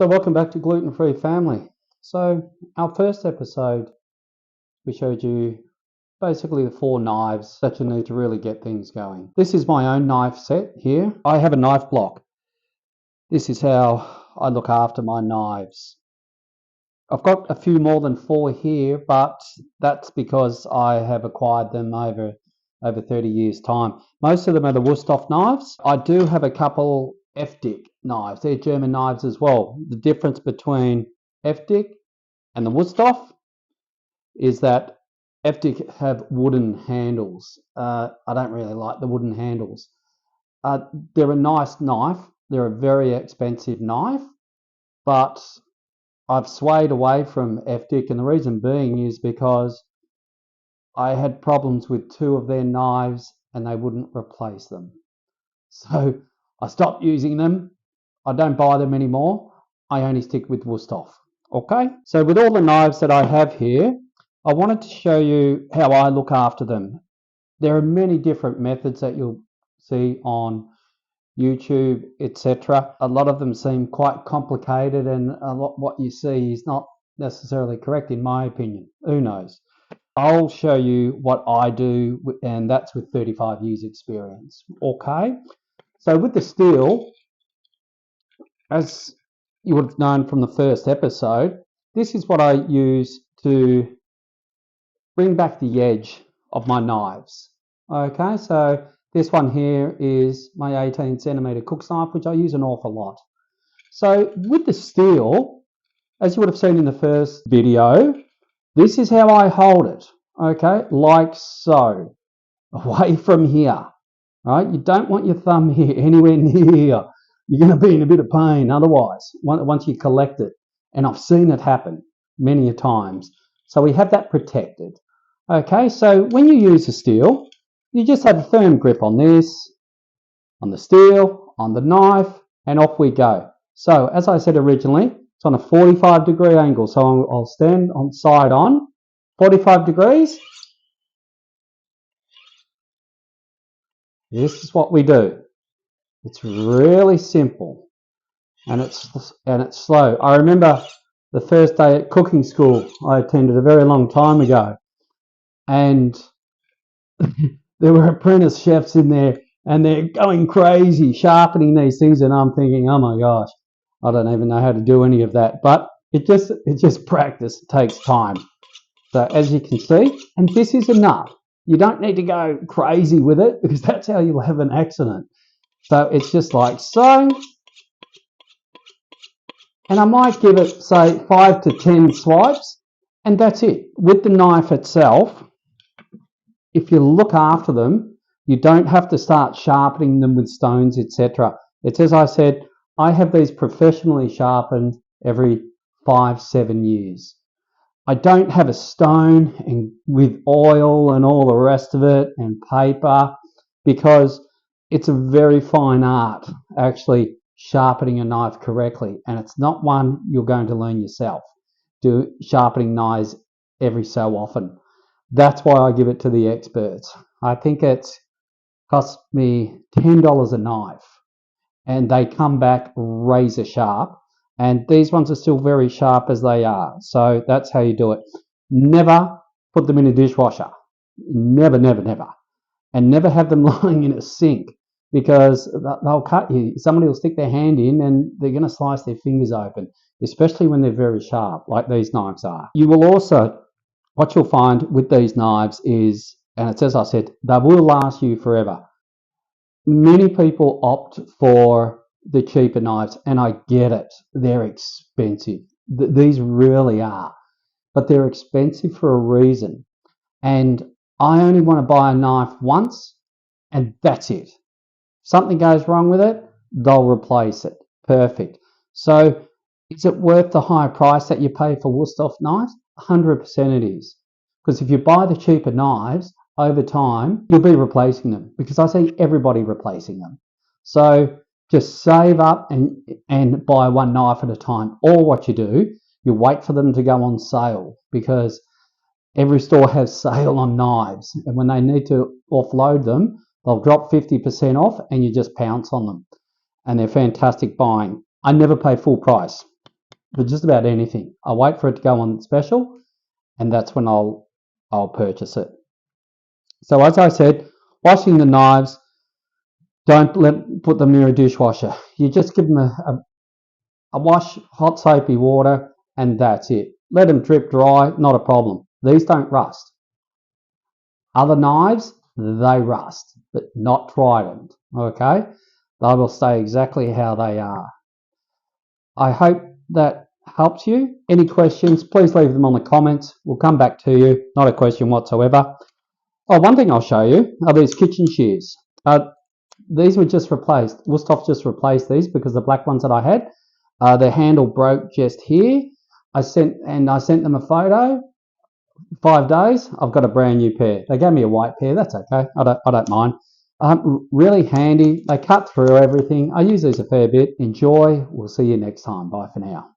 So welcome back to Gluten Free Family. So our first episode, we showed you basically the 4 knives that you need to really get things going. This is my own knife set here. I have a knife block. This is how I look after my knives. I've got a few more than 4 here, but that's because I have acquired them over 30 years' time. Most of them are the Wurstoff knives. I do have a couple FDIC knives. They're German knives as well. The difference between FDIC and the Wurstoff is that FDIC have wooden handles. I don't really like the wooden handles. They're a nice knife. They're a very expensive knife, but I've swayed away from FDIC, and the reason being is because I had problems with 2 of their knives and they wouldn't replace them. So I stopped using them. I don't buy them anymore. I only stick with Wurstoff. Okay, so with all the knives that I have here, I wanted to show you how I look after them. There are many different methods that you'll see on YouTube, etc. A lot of them seem quite complicated, and a lot what you see is not necessarily correct in my opinion. Who knows? I'll show you what I do, and that's with 35 years experience. Okay, so with the steel, as you would have known from the first episode, this is what I use to bring back the edge of my knives. Okay, so this one here is my 18 centimeter cook's knife, which I use an awful lot. So with the steel, as you would have seen in the first video, this is how I hold it. Okay, like so, away from here. Right, you don't want your thumb here, anywhere near here. You're going to be in a bit of pain otherwise once you collect it. And I've seen it happen many a times. So we have that protected. Okay, so when you use the steel, you just have a firm grip on this, on the steel, on the knife, and off we go. So as I said originally, it's on a 45-degree angle. So I'll stand on side on, 45 degrees. This is what we do. It's really simple, and it's slow. I remember the first day at cooking school I attended a very long time ago, and there were apprentice chefs in there, and they're going crazy sharpening these things, and I'm thinking, oh my gosh, I don't even know how to do any of that. But it's just practice. It takes time. So as you can see, and this is enough. You don't need to go crazy with it, because that's how you'll have an accident. So it's just like so. And I might give it, say, 5 to 10 swipes, and that's it. With the knife itself, if you look after them, you don't have to start sharpening them with stones, etc. It's as I said, I have these professionally sharpened every 5-7 years. I don't have a stone and with oil and all the rest of it and paper, because it's a very fine art actually sharpening a knife correctly, and it's not one you're going to learn yourself. Do sharpening knives every so often. That's why I give it to the experts. I think it's cost me $10 a knife, and they come back razor sharp. And these ones are still very sharp as they are. So that's how you do it. Never put them in a dishwasher. Never, never, never. And never have them lying in a sink, because they'll cut you. Somebody will stick their hand in and they're going to slice their fingers open, especially when they're very sharp, like these knives are. You will also, what you'll find with these knives is, and it's as I said, they will last you forever. Many people opt for the cheaper knives, and I get it. They're expensive. These really are. But they're expensive for a reason. And I only want to buy a knife once, and that's it. If something goes wrong with it, they'll replace it. Perfect. So is it worth the higher price that you pay for Wurstoff knives? 100% it is. Because if you buy the cheaper knives, over time, you'll be replacing them, because I see everybody replacing them. So just save up and buy one knife at a time. Or what you do, you wait for them to go on sale, because every store has sale on knives. And when they need to offload them, they'll drop 50% off, and you just pounce on them. And they're fantastic buying. I never pay full price. for just about anything. I wait for it to go on special, and that's when I'll purchase it. So as I said, washing the knives, don't put them near a dishwasher. You just give them a wash, hot soapy water, and that's it. Let them drip dry, not a problem. These don't rust. Other knives, they rust, but not Trident, okay? They will stay exactly how they are. I hope that helps you. Any questions, please leave them on the comments. We'll come back to you. Not a question whatsoever. Oh, one thing I'll show you are these kitchen shears. These were just replaced. Wusthof just replaced these because the black ones that I had, the handle broke just here. I sent them a photo. 5 days, I've got a brand new pair. They gave me a white pair. That's okay. I don't mind. Really handy. They cut through everything. I use these a fair bit. Enjoy. We'll see you next time. Bye for now.